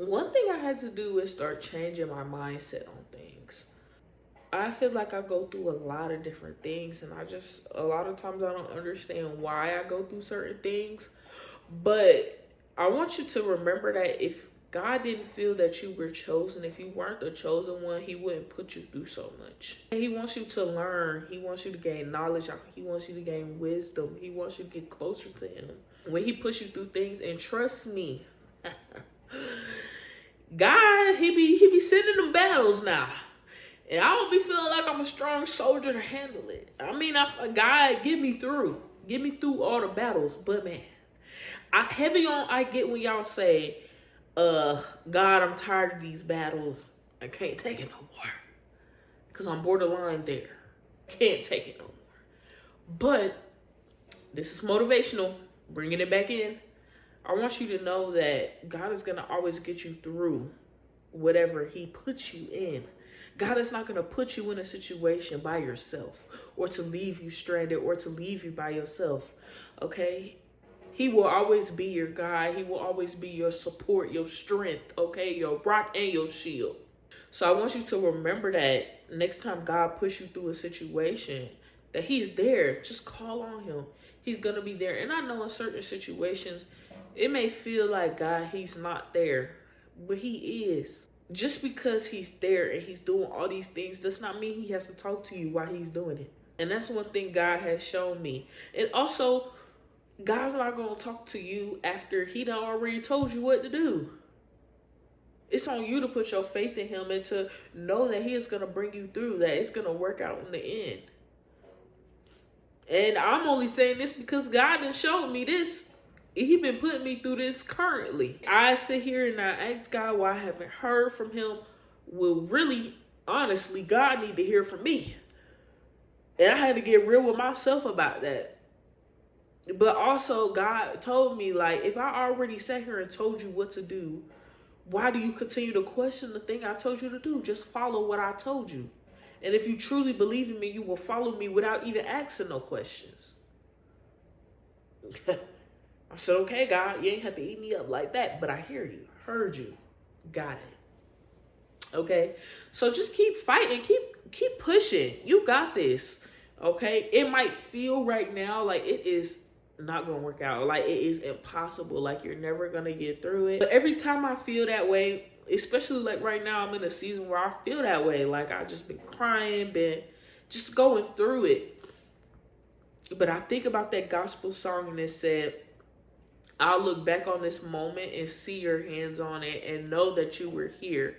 One thing I had to do is start changing my mindset on things. I feel like I go through a lot of different things, and a lot of times I don't understand why I go through certain things. But I want you to remember that if God didn't feel that you were chosen, if you weren't the chosen one, he wouldn't put you through so much. He wants you to learn. He wants you to gain knowledge. He wants you to gain wisdom. He wants you to get closer to him. When he puts you through things, and trust me, God, he be sending them battles now. And I don't be feeling like I'm a strong soldier to handle it. I mean, God, get me through. Get me through all the battles. But man, I get when y'all say, God, I'm tired of these battles. I can't take it no more. Because I'm borderline there. Can't take it no more. But this is motivational. Bringing it back in. I want you to know that God is going to always get you through whatever he puts you in. God is not going to put you in a situation by yourself or to leave you stranded or to leave you by yourself. Okay? He will always be your guide. He will always be your support, your strength, okay? Your rock and your shield. So I want you to remember that next time God puts you through a situation, that he's there. Just call on him. He's going to be there. And I know in certain situations, it may feel like God, he's not there, but he is. Just because he's there and he's doing all these things does not mean he has to talk to you while he's doing it. And that's one thing God has shown me. And also, God's not going to talk to you after he done already told you what to do. It's on you to put your faith in him and to know that he is going to bring you through, that it's going to work out in the end. And I'm only saying this because God has shown me this. He's been putting me through this currently. I sit here and I ask God why I haven't heard from him. Well, really, honestly, God need to hear from me. And I had to get real with myself about that. But also, God told me, like, if I already sat here and told you what to do, why do you continue to question the thing I told you to do? Just follow what I told you. And if you truly believe in me, you will follow me without even asking no questions. I said, okay, God, you ain't have to eat me up like that, but I hear you, heard you, got it. Okay, so just keep fighting, keep pushing. You got this. Okay, it might feel right now like it is not gonna work out, like it is impossible, like you're never gonna get through it. But every time I feel that way, especially like right now, I'm in a season where I feel that way, like I just been crying, been just going through it. But I think about that gospel song and it said, I'll look back on this moment and see your hands on it and know that you were here.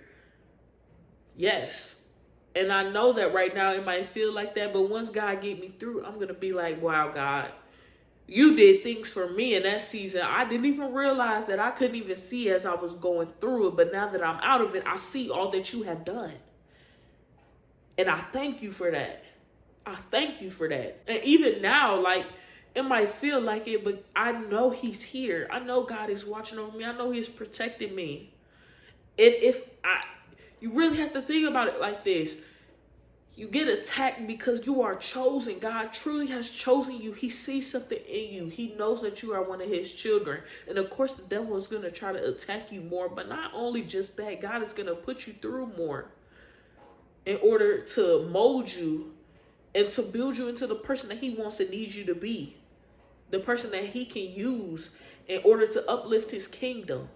Yes. And I know that right now it might feel like that, but once God get me through, I'm going to be like, wow, God, you did things for me in that season. I didn't even realize that I couldn't even see as I was going through it. But now that I'm out of it, I see all that you have done. And I thank you for that. I thank you for that. And even now, like, it might feel like it, but I know he's here. I know God is watching over me. I know he's protecting me. And you really have to think about it like this. You get attacked because you are chosen. God truly has chosen you. He sees something in you. He knows that you are one of his children. And of course, the devil is going to try to attack you more. But not only just that, God is going to put you through more in order to mold you and to build you into the person that he wants and needs you to be. The person that he can use in order to uplift his kingdom.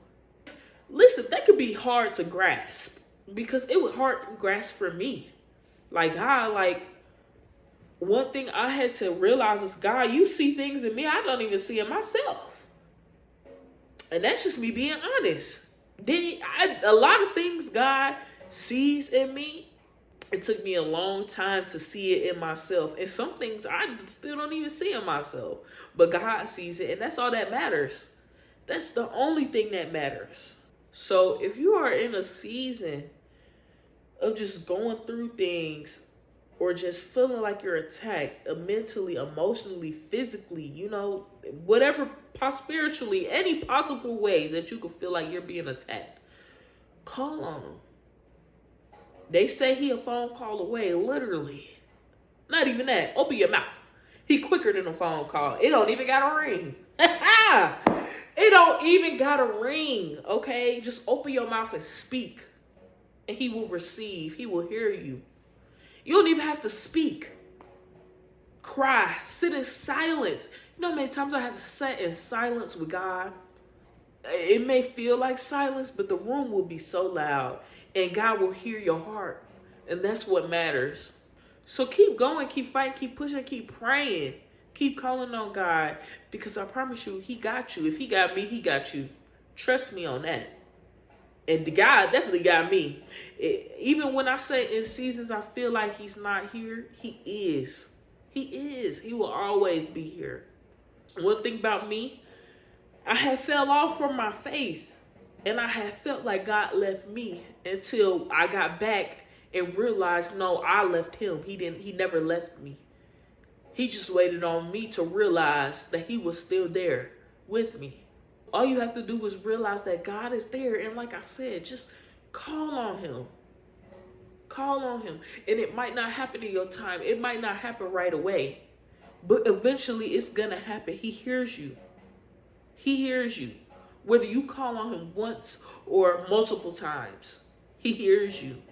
Listen, that could be hard to grasp because it was hard to grasp for me. Like, God, like, one thing I had to realize is, God, you see things in me I don't even see in myself. And that's just me being honest. A lot of things God sees in me, it took me a long time to see it in myself. And some things I still don't even see in myself. But God sees it, and that's all that matters. That's the only thing that matters. So if you are in a season of just going through things or just feeling like you're attacked mentally, emotionally, physically, whatever, spiritually, any possible way that you could feel like you're being attacked, call on him. They say he a phone call away, literally. Not even that. Open your mouth. He quicker than a phone call. It don't even got a ring. It don't even got a ring, okay? Just open your mouth and speak, and he will receive. He will hear you. You don't even have to speak. Cry. Sit in silence. You know how many times I have sat in silence with God? It may feel like silence, but the room will be so loud, and God will hear your heart. And that's what matters. So keep going, keep fighting, keep pushing, keep praying. Keep calling on God, because I promise you, he got you. If he got me, he got you. Trust me on that. And the God definitely got me. Even when I say in seasons I feel like he's not here, he is. He is. He will always be here. One thing about me, I had fell off from my faith. And I had felt like God left me until I got back and realized, no, I left him. He never left me. He just waited on me to realize that he was still there with me. All you have to do is realize that God is there. And like I said, just call on him. Call on him. And it might not happen in your time. It might not happen right away. But eventually it's going to happen. He hears you. He hears you. Whether you call on him once or multiple times, he hears you.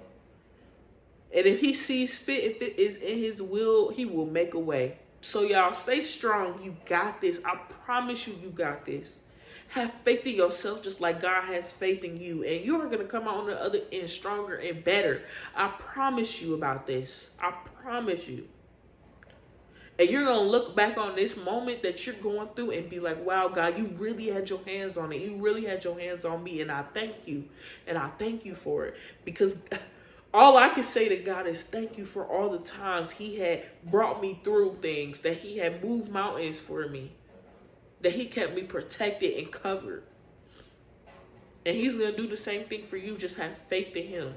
And if he sees fit, if it is in his will, he will make a way. So y'all, stay strong. You got this. I promise you, you got this. Have faith in yourself just like God has faith in you. And you are going to come out on the other end stronger and better. I promise you about this. I promise you. And you're going to look back on this moment that you're going through and be like, wow, God, you really had your hands on it. You really had your hands on me. And I thank you. And I thank you for it. Because all I can say to God is thank you for all the times he had brought me through things, that he had moved mountains for me, that he kept me protected and covered. And he's going to do the same thing for you. Just have faith in him.